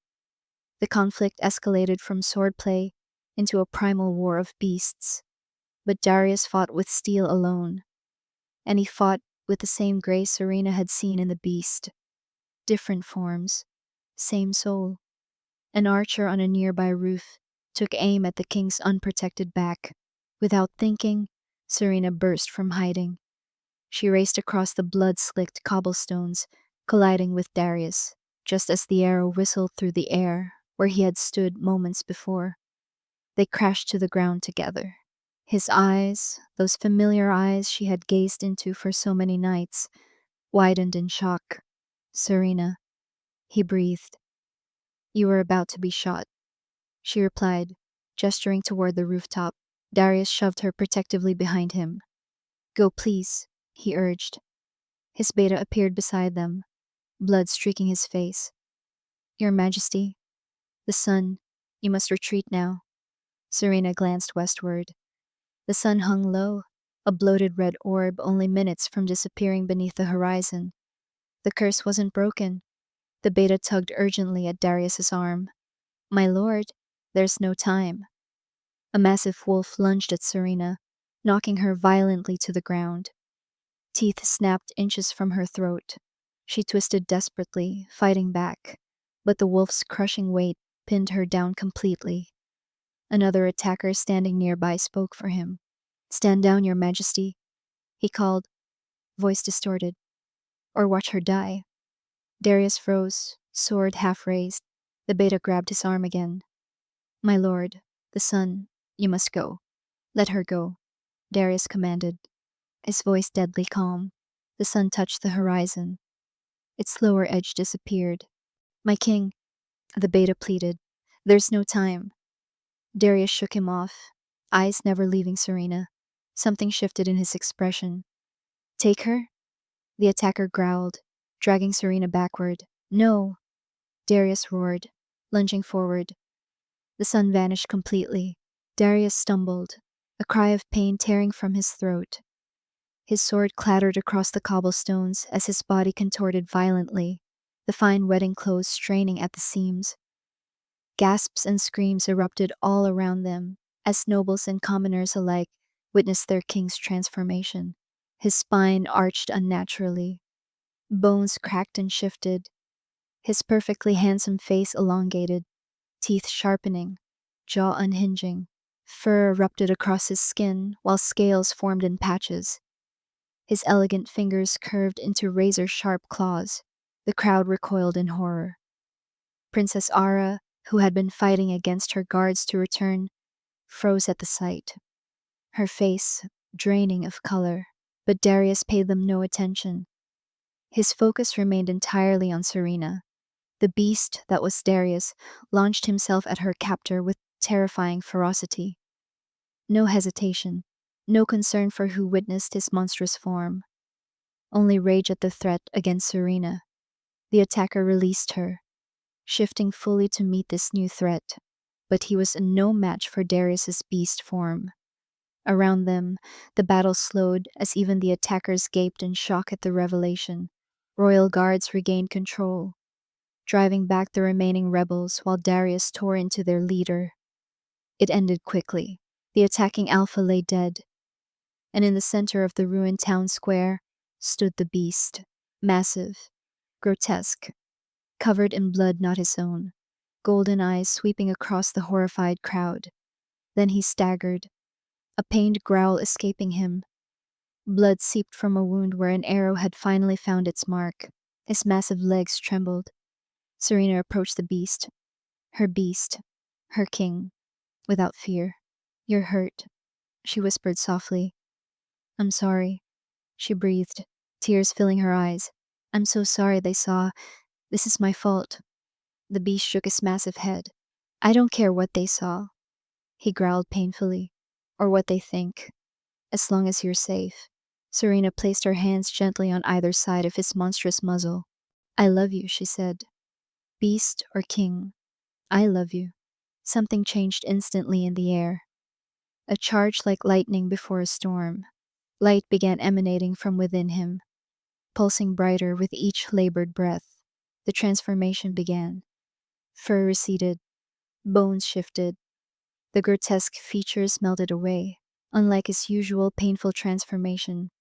The conflict escalated from swordplay into a primal war of beasts. But Darius fought with steel alone, and he fought with the same grace Serena had seen in the beast. different forms, same soul. An archer on a nearby roof took aim at the king's unprotected back. Without thinking, Serena burst from hiding. She raced across the blood-slicked cobblestones, colliding with Darius, just as the arrow whistled through the air where he had stood moments before. They crashed to the ground together. His eyes, those familiar eyes she had gazed into for so many nights, widened in shock. "Serena," he breathed. "You were about to be shot," she replied, gesturing toward the rooftop. Darius shoved her protectively behind him. "Go, please," he urged. His beta appeared beside them, blood streaking his face. "Your Majesty, the sun, you must retreat now." Serena glanced westward. The sun hung low, a bloated red orb only minutes from disappearing beneath the horizon. The curse wasn't broken. The beta tugged urgently at Darius's arm. "My lord, there's no time." A massive wolf lunged at Serena, knocking her violently to the ground. Teeth snapped inches from her throat. She twisted desperately, fighting back, but the wolf's crushing weight pinned her down completely. Another attacker standing nearby spoke for him. "Stand down, Your Majesty," he called, voice distorted. "Or watch her die." Darius froze, sword half raised. The beta grabbed his arm again. "My lord, the sun, you must go. Let her go," Darius commanded, his voice deadly calm. The sun touched the horizon. Its lower edge disappeared. "My king," the beta pleaded. "There's no time." Darius shook him off, eyes never leaving Serena. Something shifted in his expression. "Take her?" The attacker growled, dragging Serena backward. "No!" Darius roared, lunging forward. The sun vanished completely. Darius stumbled, a cry of pain tearing from his throat. His sword clattered across the cobblestones as his body contorted violently, the fine wedding clothes straining at the seams. Gasps and screams erupted all around them as nobles and commoners alike witnessed their king's transformation. His spine arched unnaturally. Bones cracked and shifted. His perfectly handsome face elongated, teeth sharpening, jaw unhinging. Fur erupted across his skin while scales formed in patches. His elegant fingers curved into razor-sharp claws. The crowd recoiled in horror. Princess Ara, who had been fighting against her guards to return, froze at the sight. Her face draining of color, but Darius paid them no attention. His focus remained entirely on Serena. The beast that was Darius launched himself at her captor with terrifying ferocity. No hesitation, no concern for who witnessed his monstrous form. Only rage at the threat against Serena. The attacker released her, shifting fully to meet this new threat, but he was no match for Darius's beast form. Around them, the battle slowed as even the attackers gaped in shock at the revelation. Royal guards regained control, driving back the remaining rebels while Darius tore into their leader. It ended quickly. The attacking alpha lay dead, and in the center of the ruined town square stood the beast, massive, grotesque, covered in blood not his own, golden eyes sweeping across the horrified crowd. Then he staggered, a pained growl escaping him. Blood seeped from a wound where an arrow had finally found its mark. His massive legs trembled. Serena approached the beast, her king, without fear. "You're hurt," she whispered softly. "I'm sorry," she breathed, tears filling her eyes. "I'm so sorry they saw. This is my fault." The beast shook his massive head. "I don't care what they saw," he growled painfully, "or what they think, as long as you're safe." Serena placed her hands gently on either side of his monstrous muzzle. "I love you," she said. "Beast or king, I love you." Something changed instantly in the air. A charge like lightning before a storm. Light began emanating from within him, pulsing brighter with each labored breath. The transformation began. Fur receded, bones shifted. The grotesque features melted away, unlike his usual painful transformation.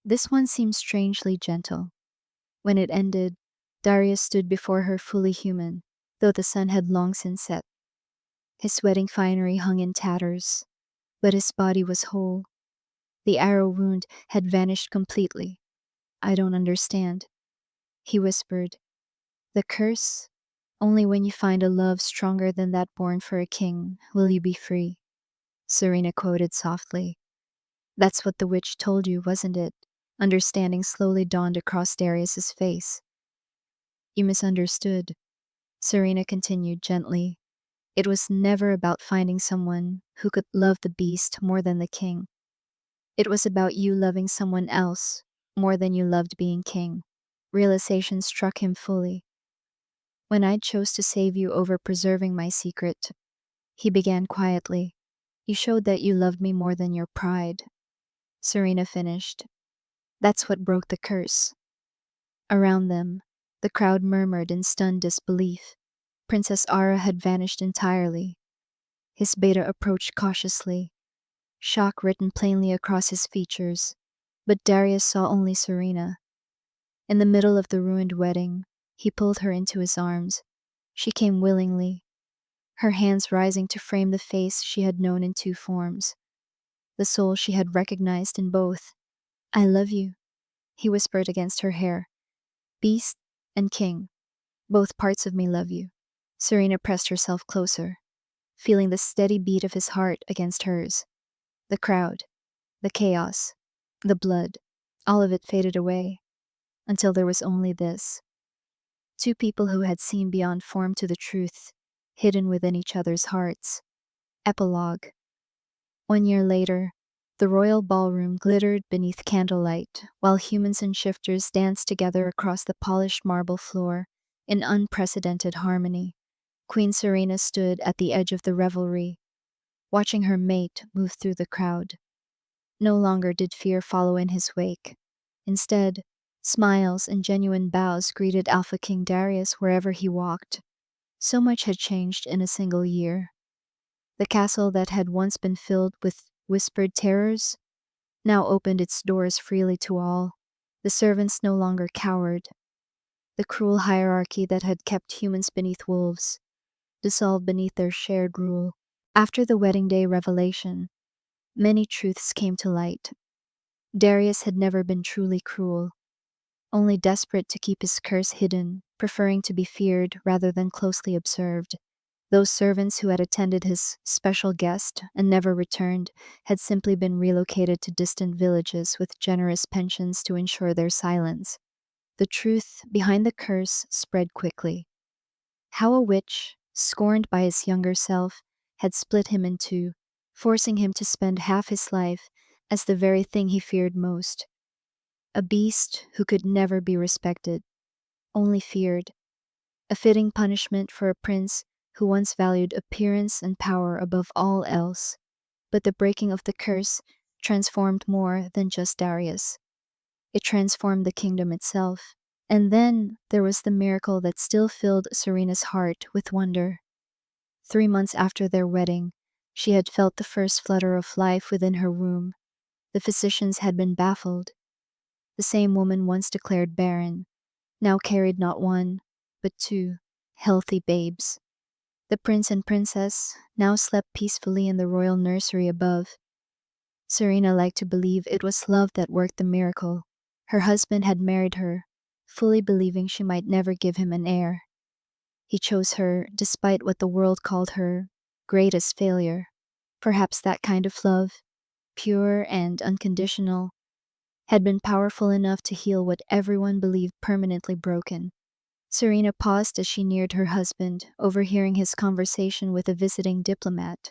This one seemed strangely gentle. When it ended, Darius stood before her fully human, though the sun had long since set. His wedding finery hung in tatters, but his body was whole. The arrow wound had vanished completely. I don't understand, he whispered. The curse? Only when you find a love stronger than that born for a king will you be free, Serena quoted softly. That's what the witch told you, wasn't it? Understanding slowly dawned across Darius's face. You misunderstood, Serena continued gently. It was never about finding someone who could love the beast more than the king. It was about you loving someone else more than you loved being king. Realization struck him fully. When I chose to save you over preserving my secret, he began quietly, you showed that you loved me more than your pride. Serena finished. That's what broke the curse. Around them, the crowd murmured in stunned disbelief. Princess Ara had vanished entirely. His beta approached cautiously, shock written plainly across his features, but Darius saw only Serena. In the middle of the ruined wedding, he pulled her into his arms. She came willingly, her hands rising to frame the face she had known in two forms, the soul she had recognized in both. I love you, he whispered against her hair. Beast and king, both parts of me love you. Serena pressed herself closer, feeling the steady beat of his heart against hers. The crowd, the chaos, the blood, all of it faded away, until there was only this. Two people who had seen beyond form to the truth, hidden within each other's hearts. Epilogue. 1 year later, the royal ballroom glittered beneath candlelight, while humans and shifters danced together across the polished marble floor in unprecedented harmony. Queen Serena stood at the edge of the revelry, watching her mate move through the crowd. No longer did fear follow in his wake. Instead, smiles and genuine bows greeted Alpha King Darius wherever he walked. So much had changed in a single year. The castle that had once been filled with whispered terrors now opened its doors freely to all. The servants no longer cowered. The cruel hierarchy that had kept humans beneath wolves dissolved beneath their shared rule. After the wedding day revelation, many truths came to light. Darius had never been truly cruel, only desperate to keep his curse hidden, preferring to be feared rather than closely observed. Those servants who had attended his special guest and never returned had simply been relocated to distant villages with generous pensions to ensure their silence. The truth behind the curse spread quickly. How a witch, scorned by his younger self, had split him in two, forcing him to spend half his life as the very thing he feared most. A beast who could never be respected, only feared. A fitting punishment for a prince who once valued appearance and power above all else. But the breaking of the curse transformed more than just Darius. It transformed the kingdom itself. And then there was the miracle that still filled Serena's heart with wonder. 3 months after their wedding, she had felt the first flutter of life within her womb. The physicians had been baffled. The same woman once declared barren, now carried not one, but two healthy babes. The prince and princess now slept peacefully in the royal nursery above. Serena liked to believe it was love that worked the miracle. Her husband had married her, fully believing she might never give him an heir. He chose her despite what the world called her greatest failure. Perhaps that kind of love, pure and unconditional, had been powerful enough to heal what everyone believed permanently broken. Serena paused as she neared her husband, overhearing his conversation with a visiting diplomat.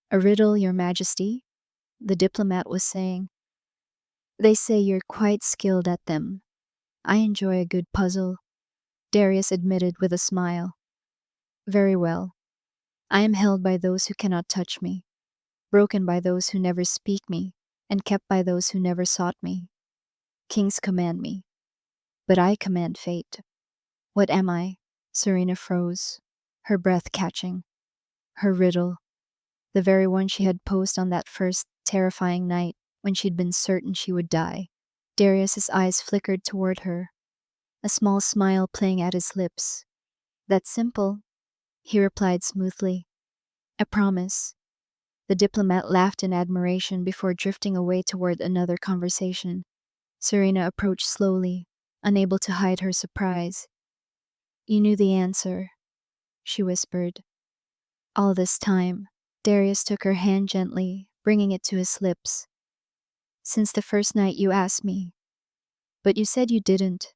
A riddle, Your Majesty? The diplomat was saying. They say you're quite skilled at them. I enjoy a good puzzle, Darius admitted with a smile. Very well. I am held by those who cannot touch me, broken by those who never speak me, and kept by those who never sought me. Kings command me, but I command fate. What am I? Serena froze, her breath catching. Her riddle, the very one she had posed on that first terrifying night when she'd been certain she would die. Darius's eyes flickered toward her, a small smile playing at his lips. That's simple, he replied smoothly. I promise. The diplomat laughed in admiration before drifting away toward another conversation. Serena approached slowly, unable to hide her surprise. You knew the answer, she whispered. All this time, Darius took her hand gently, bringing it to his lips. Since the first night you asked me. But you said you didn't.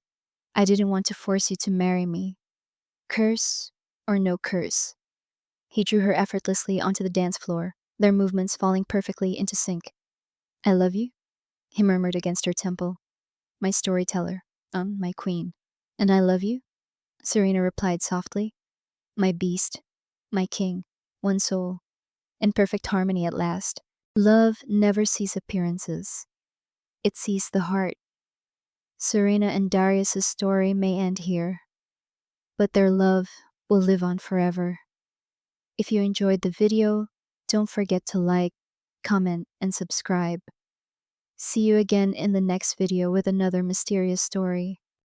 I didn't want to force you to marry me. Curse or no curse. He drew her effortlessly onto the dance floor, their movements falling perfectly into sync. I love you, he murmured against her temple. My storyteller, my queen. And I love you, Serena replied softly. My beast, my king, one soul, in perfect harmony at last. Love never sees appearances. It sees the heart. Serena and Darius's story may end here, but their love will live on forever. If you enjoyed the video, don't forget to like, comment, and subscribe. See you again in the next video with another mysterious story.